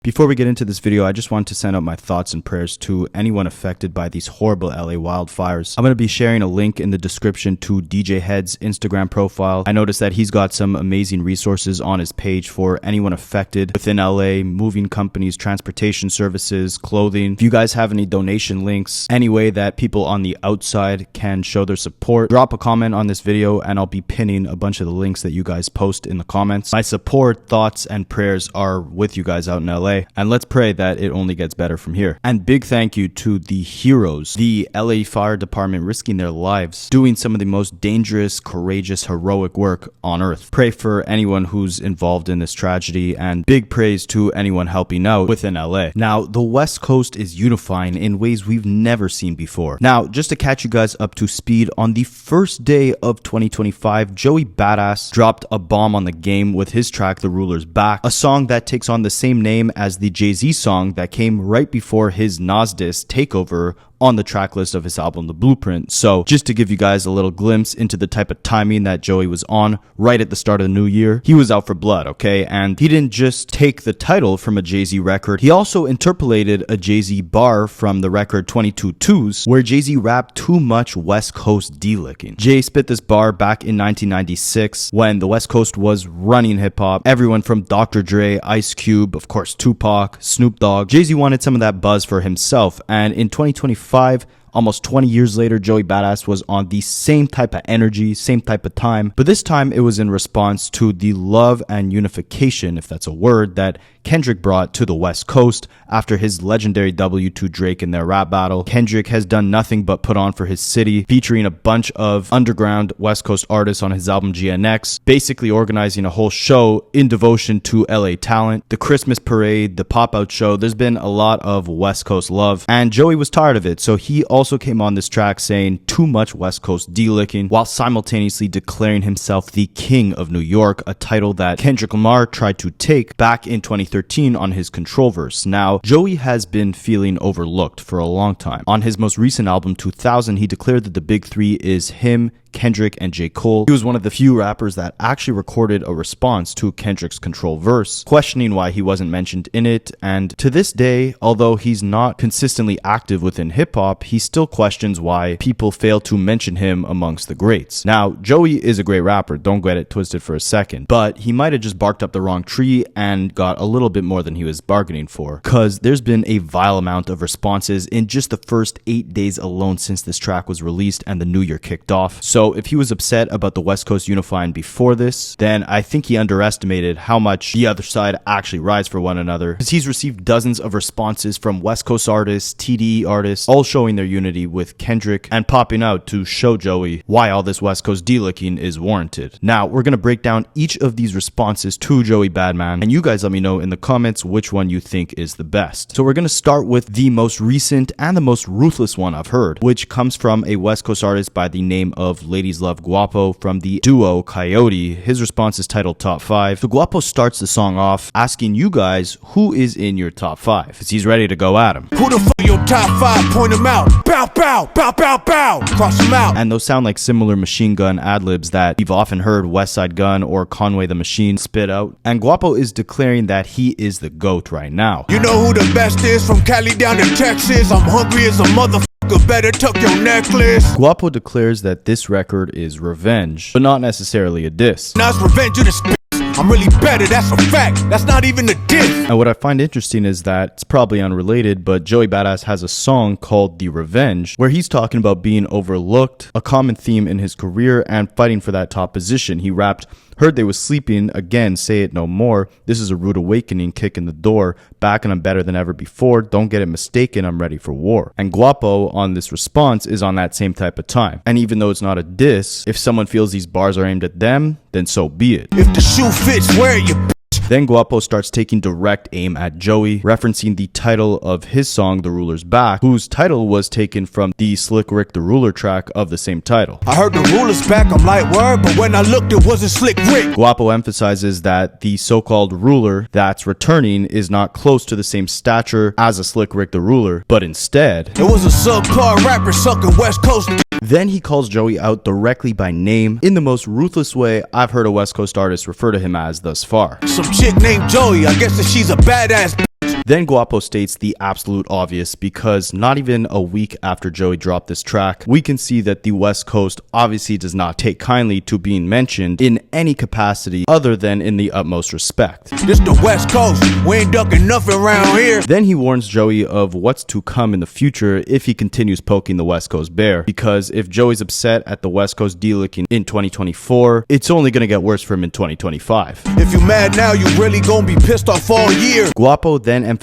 Before we get into this video, I just want to send out my thoughts and prayers to anyone affected by these horrible LA wildfires. I'm going to be sharing a link in the description to DJ Head's Instagram profile. I noticed that he's got some amazing resources on his page for anyone affected within LA, moving companies, transportation services, clothing. If you guys have any donation links, any way that people on the outside can show their support, drop a comment on this video and I'll be pinning a bunch of the links that you guys post in the comments. My support, thoughts, and prayers are with you guys out in LA. And let's pray that it only gets better from here. And big thank you to the heroes, the LA Fire Department, risking their lives, doing some of the most dangerous, courageous, heroic work on earth. Pray for anyone who's involved in this tragedy, and big praise to anyone helping out within LA. Now, the West Coast is unifying in ways we've never seen before. Now, just to catch you guys up to speed, on the first day of 2025, Joey Badass dropped a bomb on the game with his track, The Ruler's Back, a song that takes on the same name as the Jay-Z song that came right before his Nas diss Takeover on the track list of his album The Blueprint. So just to give you guys a little glimpse into the type of timing that Joey was on right at the start of the new year, he was out for blood, okay? And he didn't just take the title from a Jay-Z record, he also interpolated a Jay-Z bar from the record 22 Twos, where Jay-Z rapped too much West Coast D-licking. Jay spit this bar back in 1996 when the West Coast was running hip-hop. Everyone from Dr. Dre, Ice Cube, of course Tupac, Snoop Dogg. Jay-Z wanted some of that buzz for himself, and in 2025, almost 20 years later, Joey Badass was on the same type of energy, same type of time, but this time it was in response to the love and unification, if that's a word, that Kendrick brought to the West Coast after his legendary W to Drake in their rap battle. Kendrick has done nothing but put on for his city, featuring a bunch of underground West Coast artists on his album GNX, basically organizing a whole show in devotion to LA talent. The Christmas parade, the pop-out show, there's been a lot of West Coast love, and Joey was tired of it, so he also came on this track saying too much West Coast D-licking, while simultaneously declaring himself the King of New York, a title that Kendrick Lamar tried to take back in 2013 on his Control verse. Now, Joey has been feeling overlooked for a long time. On his most recent album, 2000, he declared that the big three is him, Kendrick, and J. Cole. He was one of the few rappers that actually recorded a response to Kendrick's Control verse, questioning why he wasn't mentioned in it, and to this day, although he's not consistently active within hip-hop, he still questions why people fail to mention him amongst the greats. Now, Joey is a great rapper, don't get it twisted for a second, but he might have just barked up the wrong tree and got a little bit more than he was bargaining for, because there's been a vile amount of responses in just the first 8 days alone since this track was released and the new year kicked off. So if he was upset about the West Coast unifying before this, then I think he underestimated how much the other side actually rides for one another, because he's received dozens of responses from West Coast artists, TDE artists, all showing their unity with Kendrick and popping out to show Joey why all this West Coast D-licking is warranted. Now, we're going to break down each of these responses to Joey Badman, and you guys let me know in the comments which one you think is the best. So we're going to start with the most recent and the most ruthless one I've heard, which comes from a West Coast artist by the name of Ladies Love Guapo from the duo Coyote. His response is titled Top 5. So Guapo starts the song off asking you guys who is in your top 5, because he's ready to go at him. Who the fuck your top 5? Point them out. Bow, bow, bow, bow, bow. Cross them out. And those sound like similar machine gun ad-libs that you've often heard West Side Gun or Conway the Machine spit out. And Guapo is declaring that he is the GOAT right now. You know who the best is from Cali down to Texas? I'm hungry as a motherfucker. Better tuck your necklace. Guapo declares that this record is revenge, but not necessarily a diss. Now it's revenge of the spit. I'm really better, that's a fact. That's not even a diss. And what I find interesting is that it's probably unrelated, but Joey Badass has a song called The Revenge, where he's talking about being overlooked, a common theme in his career, and fighting for that top position. He rapped, "Heard they was sleeping, again, say it no more. This is a rude awakening, kick in the door. Back and I'm better than ever before. Don't get it mistaken, I'm ready for war." And Guapo on this response is on that same type of time. And even though it's not a diss, if someone feels these bars are aimed at them, then so be it. If the shoe fits, wear it, you bitch. Then Guapo starts taking direct aim at Joey, referencing the title of his song, The Ruler's Back, whose title was taken from the Slick Rick the Ruler track of the same title. I heard the ruler's back, I'm like, word, but when I looked, it wasn't Slick Rick. Guapo emphasizes that the so-called ruler that's returning is not close to the same stature as a Slick Rick the Ruler, but instead, it was a subpar rapper sucking West Coast. Then he calls Joey out directly by name in the most ruthless way I've heard a West Coast artist refer to him as thus far. Some chick named Joey, I guess that she's a badass bitch. Then Guapo states the absolute obvious, because not even a week after Joey dropped this track, we can see that the West Coast obviously does not take kindly to being mentioned in any capacity other than in the utmost respect. This the West Coast, we ain't ducking nothing around here. Then he warns Joey of what's to come in the future if he continues poking the West Coast bear, because if Joey's upset at the West Coast delicking in 2024, it's only gonna get worse for him in 2025. If you mad now, you really gonna be pissed off all year. Guapo then emphasizes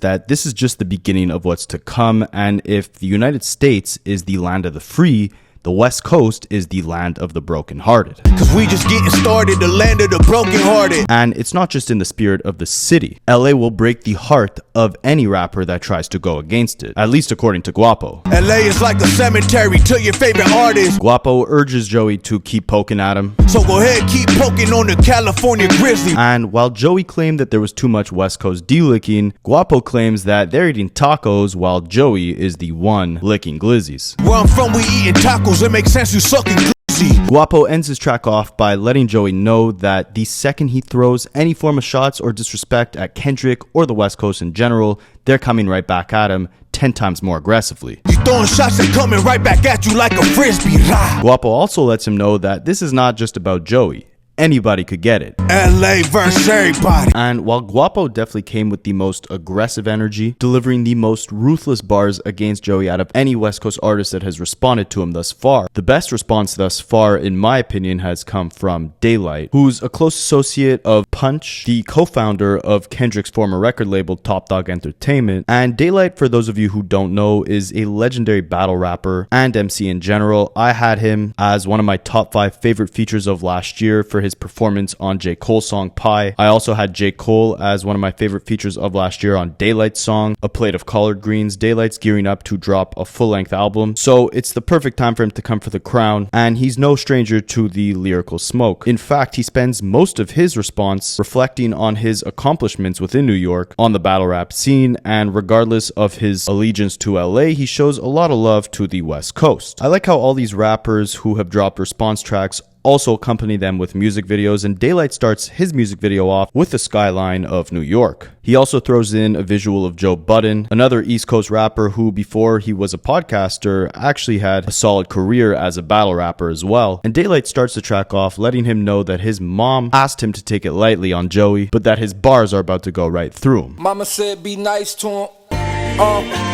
that this is just the beginning of what's to come, and if the United States is the land of the free, the West Coast is the land of the brokenhearted. Cause we just getting started, the land of the brokenhearted. And it's not just in the spirit of the city. LA will break the heart of any rapper that tries to go against it, at least according to Guapo. LA is like a cemetery to your favorite artist. Guapo urges Joey to keep poking at him. So go ahead, keep poking on the California grizzly. And while Joey claimed that there was too much West Coast delicking, Guapo claims that they're eating tacos while Joey is the one licking glizzies. Where I'm from, we eating tacos. It makes sense you sucking glizzy. Guapo ends his track off by letting Joey know that the second he throws any form of shots or disrespect at Kendrick or the West Coast in general, they're coming right back at him 10 times more aggressively. You throwing shots and coming right back at you like a frisbee. Guapo also lets him know that this is not just about Joey. Anybody could get it. LA versus everybody. And while Guapo definitely came with the most aggressive energy, delivering the most ruthless bars against Joey out of any West Coast artist that has responded to him thus far, the best response thus far, in my opinion, has come from Daylyt, who's a close associate of Punch, the co-founder of Kendrick's former record label Top Dawg Entertainment. And Daylyt, for those of you who don't know, is a legendary battle rapper and MC in general. I had him as one of my top 5 favorite features of last year for his performance on J. Cole's song Pie. I also had J. Cole as one of my favorite features of last year on Daylyt's song A Plate of Collard Greens. Daylyt's gearing up to drop a full-length album, so it's the perfect time for him to come for the crown, and he's no stranger to the lyrical smoke. In fact, he spends most of his response reflecting on his accomplishments within New York on the battle rap scene, and regardless of his allegiance to LA, he shows a lot of love to the West Coast. I like how all these rappers who have dropped response tracks also accompany them with music videos, and Daylyt starts his music video off with the skyline of New York. He also throws in a visual of Joe Budden, another East Coast rapper who, before he was a podcaster, actually had a solid career as a battle rapper as well. And Daylyt starts the track off letting him know that his mom asked him to take it lightly on Joey, but that his bars are about to go right through him. Mama said be nice to him.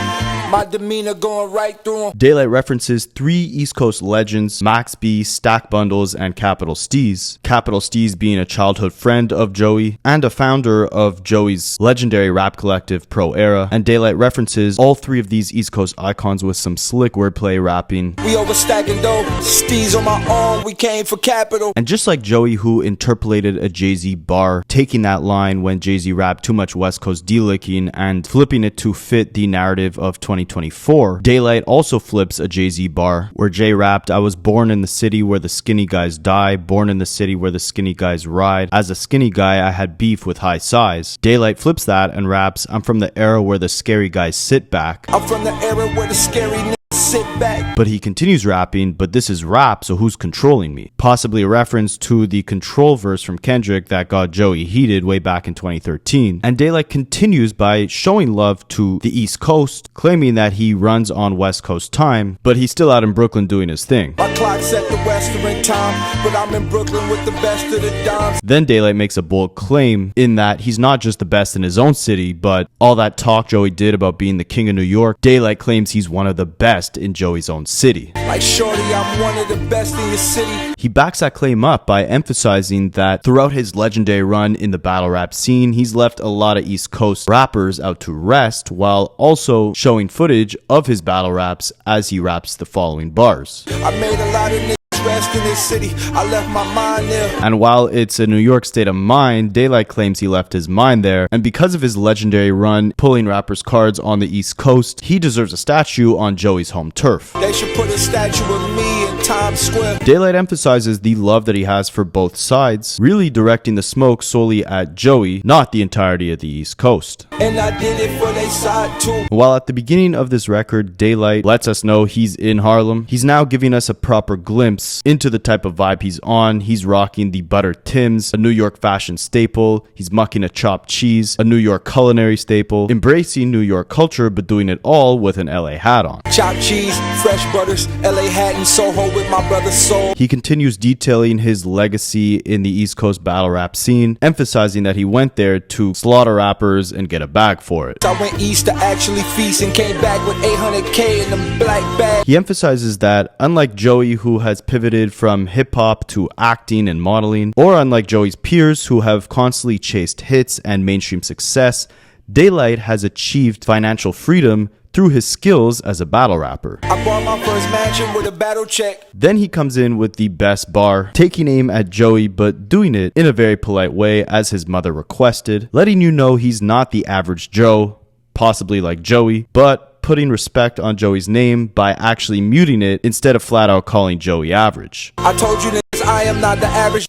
My demeanor going right through him. Daylyt references 3 East Coast legends, Max B, Stack Bundles, and Capital Steez. Capital Steez being a childhood friend of Joey and a founder of Joey's legendary rap collective Pro Era. And Daylyt references all 3 of these East Coast icons with some slick wordplay rapping. We overstacking though, Steez on my arm, we came for capital. And just like Joey, who interpolated a Jay-Z bar, taking that line when Jay-Z rapped too much West Coast delicking and flipping it to fit the narrative of 2024, Daylyt also flips a Jay-Z bar where Jay rapped, "I was born in the city where the skinny guys die, born in the city where the skinny guys ride. As a skinny guy, I had beef with high size." Daylyt flips that and raps, "I'm from the era where the scary guys sit back." I'm from the era where the scary niggas sit back. But he continues rapping, "But this is rap, so who's controlling me?" Possibly a reference to the control verse from Kendrick that got Joey heated way back in 2013. And Daylyt continues by showing love to the East Coast, claiming that he runs on West Coast time, but he's still out in Brooklyn doing his thing. My clock's at the western time, but I'm in Brooklyn with the best of the dimes. Then Daylyt makes a bold claim in that he's not just the best in his own city, but all that talk Joey did about being the king of New York, Daylyt claims he's one of the best in Joey's own city. Like shorty, I'm one of the best in your city. He backs that claim up by emphasizing that throughout his legendary run in the battle rap scene, he's left a lot of East Coast rappers out to rest, while also showing footage of his battle raps as he raps the following bars. I made a lot of niggas rest in this city, I left my mind there. And while it's a New York state of mind, Daylyt claims he left his mind there, and because of his legendary run pulling rappers' cards on the East Coast, he deserves a statue on Joey's home turf. They should put a statue of me in Times Square. Daylyt emphasizes the love that he has for both sides, really directing the smoke solely at Joey, not the entirety of the East Coast. And I did it for they side too. While at the beginning of this record, Daylyt lets us know he's in Harlem, he's now giving us a proper glimpse gets into the type of vibe he's on. He's rocking the butter Tims, a New York fashion staple. He's mucking a chopped cheese, a New York culinary staple, embracing New York culture, but doing it all with an LA hat on. Chopped cheese, fresh butters, LA hat and Soho with my brother Soul. He continues detailing his legacy in the East Coast battle rap scene, emphasizing that he went there to slaughter rappers and get a bag for it. I went east to actually feast and came back with 800K in them black bags. He emphasizes that unlike Joey, who has pivoted from hip-hop to acting and modeling, or unlike Joey's peers who have constantly chased hits and mainstream success, Daylyt has achieved financial freedom through his skills as a battle rapper. I bought my first mansion with a battle check. Then he comes in with the best bar, taking aim at Joey but doing it in a very polite way as his mother requested, letting you know he's not the average Joe, possibly like Joey, but putting respect on Joey's name by actually muting it instead of flat out calling Joey average. I told you niggas I am not the average.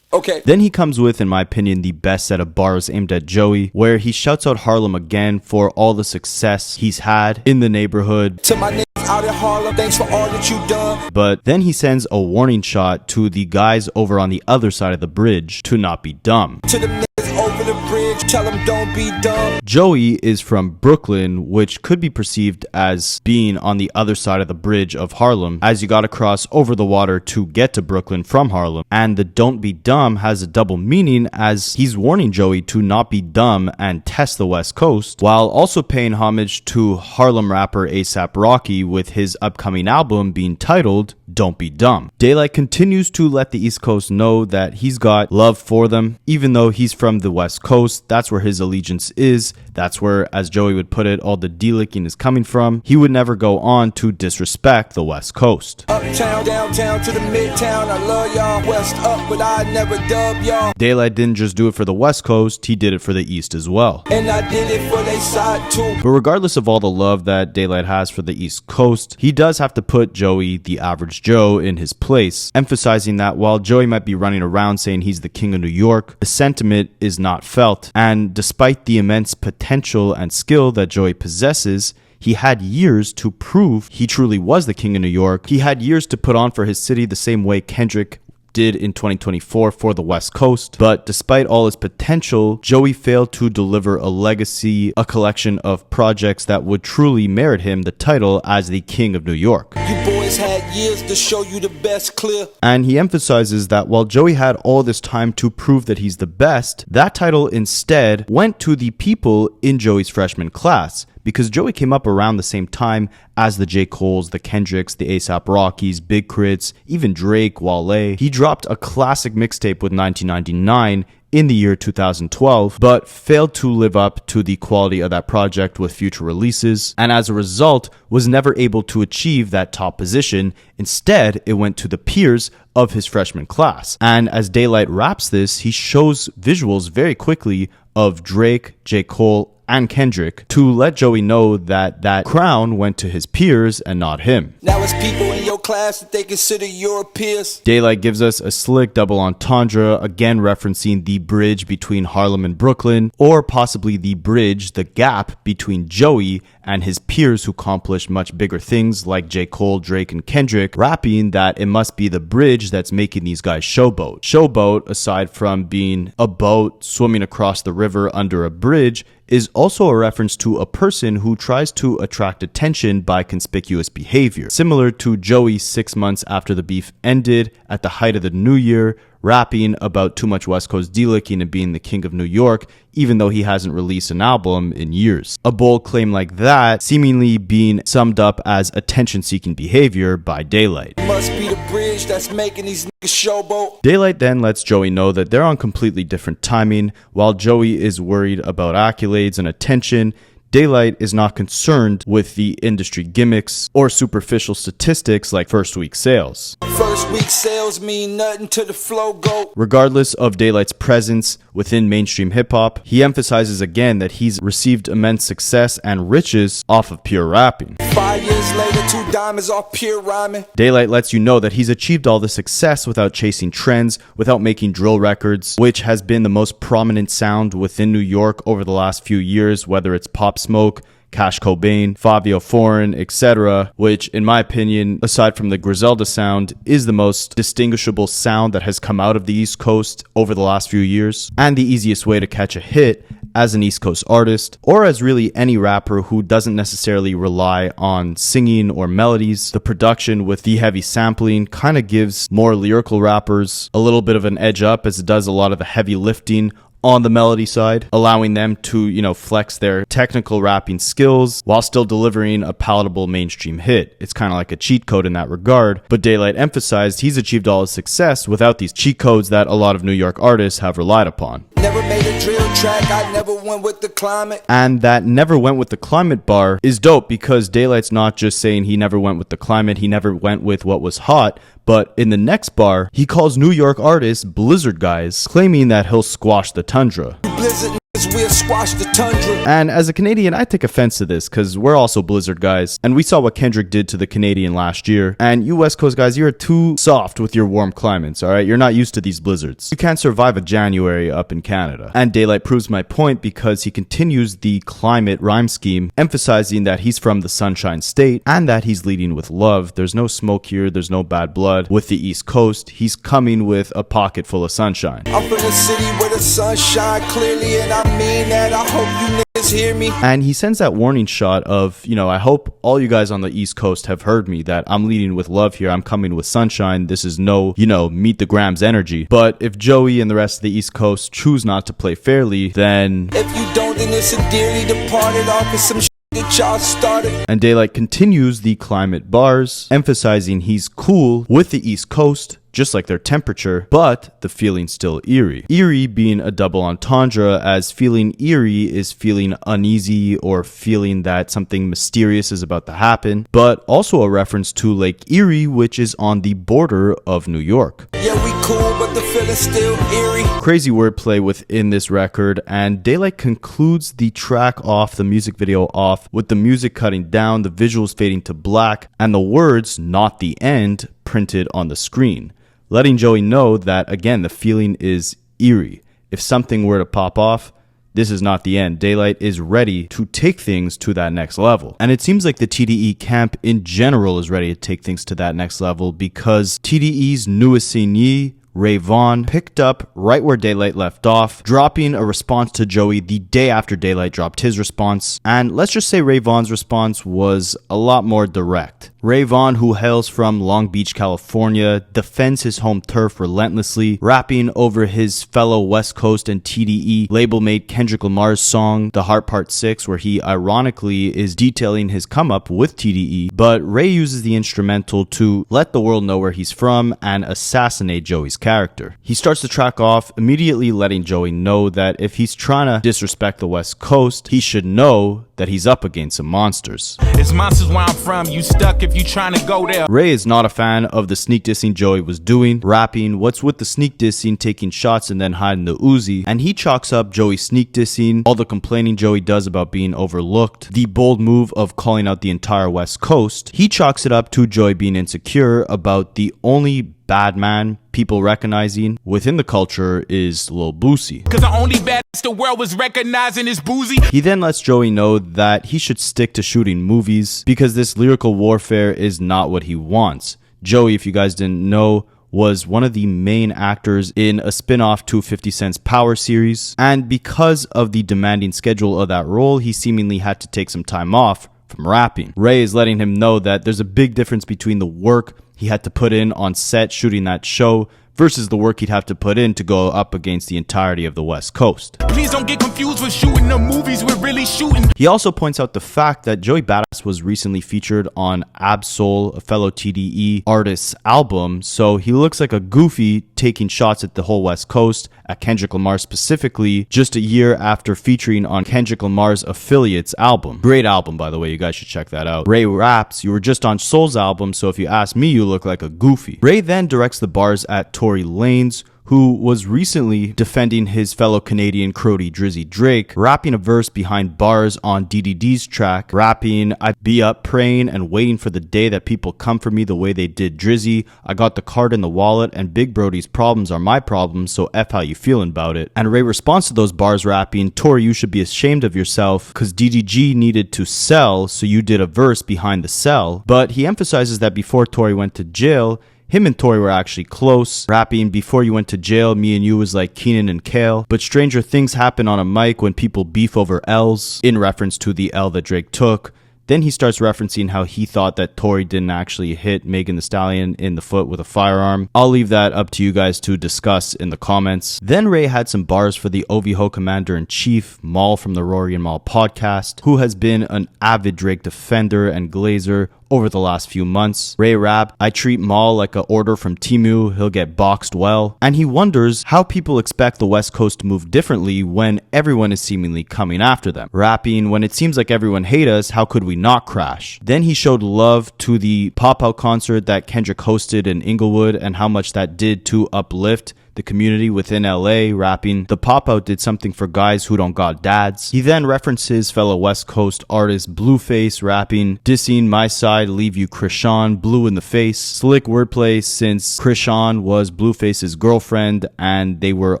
Okay. Then he comes with, in my opinion, the best set of bars aimed at Joey, where he shouts out Harlem again for all the success he's had in the neighborhood. To my niggas out in Harlem, thanks for all that you done. But then he sends a warning shot to the guys over on the other side of the bridge to not be dumb. To the niggas over the bridge, tell them don't be dumb. Joey is from Brooklyn, which could be perceived as being on the other side of the bridge of Harlem, as you gotta cross over the water to get to Brooklyn from Harlem. And the don't be dumb has a double meaning, as he's warning Joey to not be dumb and test the West Coast, while also paying homage to Harlem rapper A$AP Rocky with his upcoming album being titled Don't Be Dumb. Daylyt continues to let the East Coast know that he's got love for them, even though he's from the West Coast. That's where his allegiance is. That's where, as Joey would put it, all the D-licking is coming from. He would never go on to disrespect the West Coast. Uptown, downtown to the midtown, I love y'all. West up, but I never dub y'all. Daylyt didn't just do it for the West Coast, he did it for the East as well. And I did it for they side too. But regardless of all the love that Daylyt has for the East Coast, he does have to put Joey, the average Joe, in his place, emphasizing that while Joey might be running around saying he's the king of New York, the sentiment is not felt. And despite the immense potential and skill that Joey possesses, he had years to prove he truly was the king of New York. He had years to put on for his city the same way Kendrick did in 2024 for the West Coast. But despite all his potential, Joey failed to deliver a legacy, a collection of projects that would truly merit him the title as the King of New York. You boys had years to show you the best clear. And he emphasizes that while Joey had all this time to prove that he's the best, that title instead went to the people in Joey's freshman class, because Joey came up around the same time as the J. Coles, the Kendricks, the A$AP Rockies, Big Crits, even Drake, Wale. He dropped a classic mixtape with 1999 in the year 2012, but failed to live up to the quality of that project with future releases, and as a result, was never able to achieve that top position. Instead, it went to the peers of his freshman class. And as Daylyt raps this, he shows visuals very quickly of Drake, J. Cole, and Kendrick to let Joey know that that crown went to his peers and not him. Now it's people in your class that they consider your peers. Daylyt gives us a slick double entendre, again referencing the bridge between Harlem and Brooklyn, or possibly the bridge, the gap between Joey and his peers who accomplished much bigger things like J. Cole, Drake, and Kendrick, rapping that it must be the bridge that's making these guys showboat. Showboat, aside from being a boat swimming across the river under a bridge, is also a reference to a person who tries to attract attention by conspicuous behavior. Similar to Joey 6 months after the beef ended, at the height of the new year, rapping about too much West Coast D-licking and being the king of New York, even though he hasn't released an album in years. A bold claim like that seemingly being summed up as attention-seeking behavior by Daylyt. Must be the bridge that's making these niggas showboat. Daylyt then lets Joey know that they're on completely different timing. While Joey is worried about accolades and attention, Daylyt is not concerned with the industry gimmicks or superficial statistics like first week sales. First week sales mean nothing to the flow go. Regardless of Daylyt's presence within mainstream hip-hop, he emphasizes again that he's received immense success and riches off of pure rapping. 5 years later, 2 diamonds off pure rhyming. Daylyt lets you know that he's achieved all the success without chasing trends, without making drill records, which has been the most prominent sound within New York over the last few years, whether it's Pop Smoke, Cash Cobain, Fabio Foreign, etc., which in my opinion, aside from the Griselda sound, is the most distinguishable sound that has come out of the East Coast over the last few years, and the easiest way to catch a hit as an East Coast artist, or as really any rapper who doesn't necessarily rely on singing or melodies. The production with the heavy sampling kind of gives more lyrical rappers a little bit of an edge up, as it does a lot of the heavy lifting on the melody side, allowing them to, flex their technical rapping skills while still delivering a palatable mainstream hit. It's kind of like a cheat code in that regard, but Daylyt emphasized he's achieved all his success without these cheat codes that a lot of New York artists have relied upon. Never made a drill track, I never went with the climate. And that never went with the climate bar is dope, because Daylyt's not just saying he never went with the climate, he never went with what was hot, but in the next bar, he calls New York artists blizzard guys, claiming that he'll squash the tundra. Blizzard niggas will squash the tundra. And as a Canadian, I take offense to this, because we're also blizzard guys, and we saw what Kendrick did to the Canadian last year. And you West Coast guys, you're too soft with your warm climates, alright? You're not used to these blizzards. You can't survive a January up in Canada. And Daylyt proves my point, because he continues the climate rhyme scheme, emphasizing that he's from the Sunshine State, and that he's leading with love. There's no smoke here, there's no bad blood. With the East Coast, he's coming with a pocket full of sunshine. I'm from the city where the sun shine clearly, and I mean that. I hope you niggas hear me. And he sends that warning shot of, I hope all you guys on the East Coast have heard me, that I'm leading with love here, I'm coming with sunshine, this is no, meet the grams energy. But if Joey and the rest of the East Coast choose not to play fairly, then if you don't, then it's a dearly departed off of some that y'all started. And Daylyt continues the climate bars, emphasizing he's cool with the East Coast, just like their temperature, but the feeling's still eerie. Eerie being a double entendre, as feeling eerie is feeling uneasy or feeling that something mysterious is about to happen, but also a reference to Lake Erie, which is on the border of New York. Yeah, we cool, but the feeling's still eerie. Crazy wordplay within this record, and Daylyt concludes the track off, the music video off, with the music cutting down, the visuals fading to black, and the words, "not the end," printed on the screen, letting Joey know that, again, the feeling is eerie. If something were to pop off, this is not the end. Daylyt is ready to take things to that next level. And it seems like the TDE camp in general is ready to take things to that next level, because TDE's newest signee, Ray Vaughn, picked up right where Daylyt left off, dropping a response to Joey the day after Daylyt dropped his response. And let's just say Ray Vaughn's response was a lot more direct. Ray Vaughn, who hails from Long Beach, California, defends his home turf relentlessly, rapping over his fellow West Coast and TDE label-mate Kendrick Lamar's song, The Heart Part 6, where he ironically is detailing his come-up with TDE, but Ray uses the instrumental to let the world know where he's from and assassinate Joey's character. He starts the track off, immediately letting Joey know that if he's trying to disrespect the West Coast, he should know that he's up against some monsters. It's monsters where I'm from, you stuck if you trying to go there. Ray is not a fan of the sneak dissing Joey was doing, rapping what's with the sneak dissing, taking shots and then hiding the Uzi, and he chalks up Joey sneak dissing, all the complaining Joey does about being overlooked, the bold move of calling out the entire West Coast. He chalks it up to Joey being insecure about the only bad man people recognizing within the culture is Lil Boosie. Cause the only badass the world was recognizing is Boozy. He then lets Joey know that he should stick to shooting movies because this lyrical warfare is not what he wants. Joey, if you guys didn't know, was one of the main actors in a spin-off to 50 Cent's Power series, and because of the demanding schedule of that role, he seemingly had to take some time off from rapping. Ray is letting him know that there's a big difference between the work he had to put in on set shooting that show versus the work he'd have to put in to go up against the entirety of the West Coast. Please don't get confused with shooting the movies we're really shooting. He also points out the fact that Joey Badass was recently featured on Ab-Soul, a fellow TDE artist's album, so he looks like a goofy taking shots at the whole West Coast, at Kendrick Lamar specifically, just a year after featuring on Kendrick Lamar's Affiliates album. Great album, by the way, you guys should check that out. Ray raps, "You were just on Soul's album, so if you ask me, you look like a goofy." Ray then directs the bars at Tory Lanez, who was recently defending his fellow Canadian Crody Drizzy Drake, rapping a verse behind bars on DDD's track, rapping, "I be up praying and waiting for the day that people come for me the way they did Drizzy. I got the card in the wallet and Big Brody's problems are my problems, so F how you feeling about it." And Ray responds to those bars rapping, "Tory, you should be ashamed of yourself because DDG needed to sell, so you did a verse behind the sell." But he emphasizes that before Tory went to jail, him and Tory were actually close, rapping, "Before you went to jail, me and you was like Keenan and Kale. But stranger things happen on a mic when people beef over L's," in reference to the L that Drake took. Then he starts referencing how he thought that Tory didn't actually hit Megan Thee Stallion in the foot with a firearm. I'll leave that up to you guys to discuss in the comments. Then Ray had some bars for the OVO Commander-in-Chief, Maul from the Rory and Maul podcast, who has been an avid Drake defender and glazer over the last few months. Ray rapped, "I treat Maul like a order from Temu, he'll get boxed well." And he wonders how people expect the West Coast to move differently when everyone is seemingly coming after them. Rapping, "When it seems like everyone hate us, how could we not crash?" Then he showed love to the pop-out concert that Kendrick hosted in Inglewood and how much that did to uplift the community within LA, rapping, "The pop-out did something for guys who don't got dads." He then references fellow West Coast artist Blueface, rapping, "Dissing my side, leave you Krishan blue in the face." Slick wordplay since Krishan was Blueface's girlfriend and they were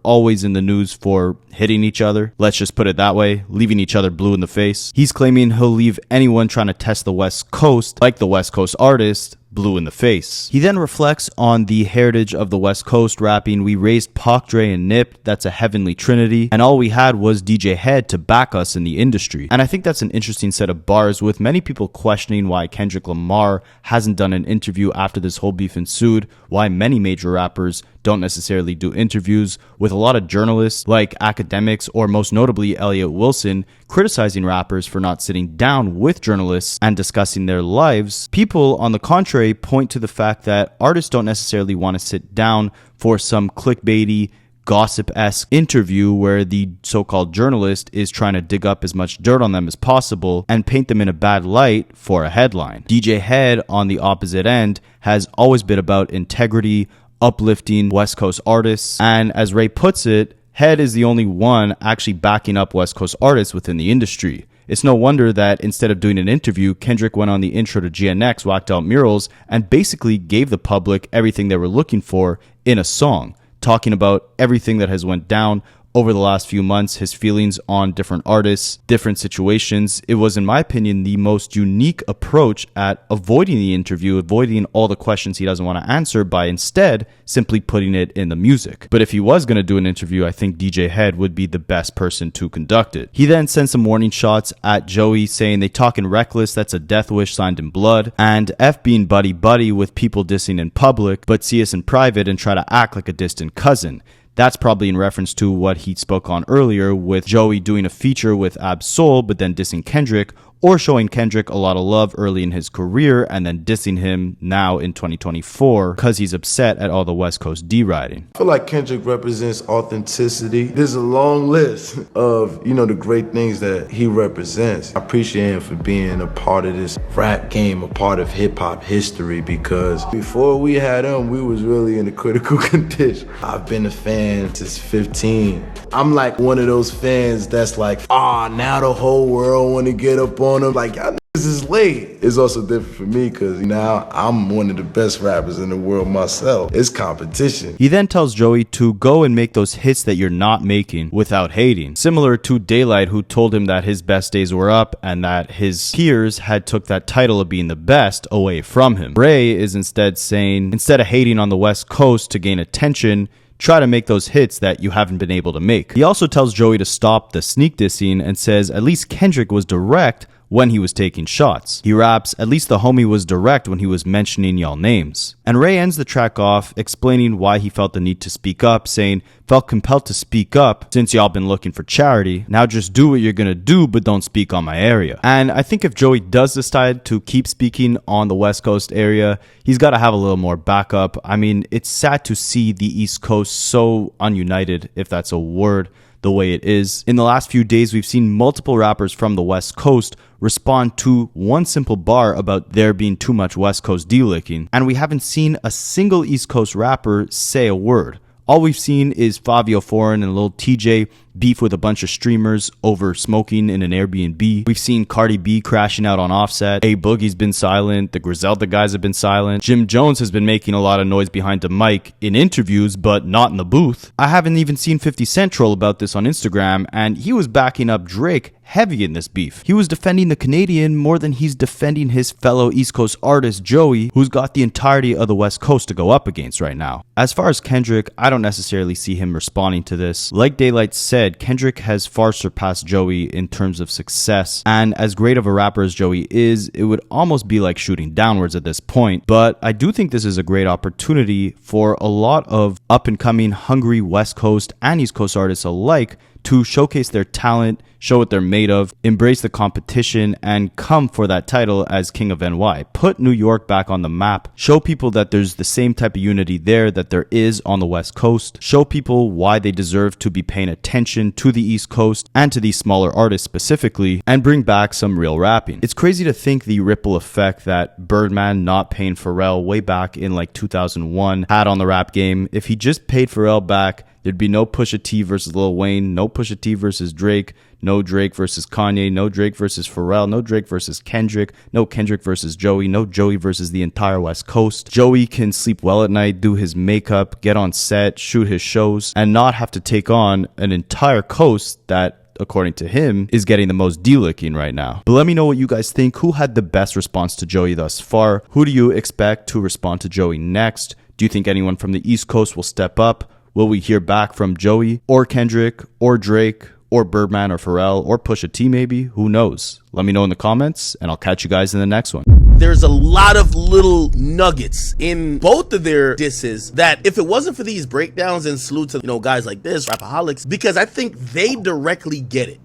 always in the news for hitting each other. Let's just put it that way, leaving each other blue in the face. He's claiming he'll leave anyone trying to test the West Coast, like the West Coast artist, blue in the face. He then reflects on the heritage of the West Coast, rapping, "We raised Pac, Dre, and Nip, that's a heavenly trinity, and all we had was DJ Head to back us in the industry." And I think that's an interesting set of bars, with many people questioning why Kendrick Lamar hasn't done an interview after this whole beef ensued, why many major rappers don't necessarily do interviews, with a lot of journalists like academics or most notably Elliot Wilson criticizing rappers for not sitting down with journalists and discussing their lives. People, on the contrary, point to the fact that artists don't necessarily want to sit down for some clickbaity, gossip-esque interview where the so-called journalist is trying to dig up as much dirt on them as possible and paint them in a bad light for a headline. DJ Head, on the opposite end, has always been about integrity, uplifting West Coast artists, and as Ray puts it, Head is the only one actually backing up West Coast artists within the industry. It's no wonder that instead of doing an interview, Kendrick went on the intro to GNX, Whacked Out Murals, and basically gave the public everything they were looking for in a song, talking about everything that has went down over the last few months, his feelings on different artists, different situations. It was, in my opinion, the most unique approach at avoiding the interview, avoiding all the questions he doesn't want to answer by instead simply putting it in the music. But if he was going to do an interview, I think DJ Head would be the best person to conduct it. He then sent some warning shots at Joey saying they talking reckless, that's a death wish signed in blood, and F being buddy-buddy with people dissing in public, but see us in private and try to act like a distant cousin. That's probably in reference to what he spoke on earlier with Joey doing a feature with Ab Soul but then dissing Kendrick, or showing Kendrick a lot of love early in his career and then dissing him now in 2024 because he's upset at all the West Coast deriding. I feel like Kendrick represents authenticity. There's a long list of, the great things that he represents. I appreciate him for being a part of this rap game, a part of hip-hop history, because before we had him, we was really in a critical condition. I've been a fan since 15. I'm like one of those fans that's like, now the whole world want to get up on him. Like, y'all niggas is late. It's also different for me because now I'm one of the best rappers in the world myself. It's competition. He then tells Joey to go and make those hits that you're not making without hating. Similar to Daylyt, who told him that his best days were up and that his peers had took that title of being the best away from him. Ray is instead saying, instead of hating on the West Coast to gain attention, try to make those hits that you haven't been able to make. He also tells Joey to stop the sneak dissing and says at least Kendrick was direct when he was taking shots. He raps, at least the homie was direct when he was mentioning y'all names. And Ray ends the track off explaining why he felt the need to speak up, saying, felt compelled to speak up since y'all been looking for charity. Now just do what you're gonna do, but don't speak on my area. And I think if Joey does decide to keep speaking on the West Coast area, he's got to have a little more backup. I mean, it's sad to see the East Coast so ununited, if that's a word, the way it is. In the last few days, we've seen multiple rappers from the West Coast respond to one simple bar about there being too much West Coast D-licking, and we haven't seen a single East Coast rapper say a word. All we've seen is Fabio Foreign and Lil TJ beef with a bunch of streamers over smoking in an Airbnb. We've seen Cardi B crashing out on Offset. A Boogie's been silent. The Griselda guys have been silent. Jim Jones has been making a lot of noise behind the mic in interviews, but not in the booth. I haven't even seen 50 Cent troll about this on Instagram, and he was backing up Drake heavy in this beef. He was defending the Canadian more than he's defending his fellow East Coast artist Joey, who's got the entirety of the West Coast to go up against right now. As far as Kendrick, I don't necessarily see him responding to this. Like Daylyt said, Kendrick has far surpassed Joey in terms of success, and as great of a rapper as Joey is, it would almost be like shooting downwards at this point. But I do think this is a great opportunity for a lot of up-and-coming hungry West Coast and East Coast artists alike to showcase their talent, show what they're made of, embrace the competition, and come for that title as King of NY. Put New York back on the map. Show people that there's the same type of unity there that there is on the West Coast. Show people why they deserve to be paying attention to the East Coast and to these smaller artists specifically, and bring back some real rapping. It's crazy to think the ripple effect that Birdman not paying Pharrell way back in like 2001 had on the rap game. If he just paid Pharrell back, there'd be no Pusha T versus Lil Wayne, no Pusha T versus Drake, no Drake versus Kanye, no Drake versus Pharrell, no Drake versus Kendrick, no Kendrick versus Joey, no Joey versus the entire West Coast. Joey can sleep well at night, do his makeup, get on set, shoot his shows, and not have to take on an entire coast that, according to him, is getting the most D-licking right now. But let me know what you guys think. Who had the best response to Joey thus far? Who do you expect to respond to Joey next? Do you think anyone from the East Coast will step up? Will we hear back from Joey or Kendrick or Drake or Birdman or Pharrell or Pusha T maybe? Who knows? Let me know in the comments, and I'll catch you guys in the next one. There's a lot of little nuggets in both of their disses that if it wasn't for these breakdowns, and salute to, guys like this, Rapaholics, because I think they directly get it.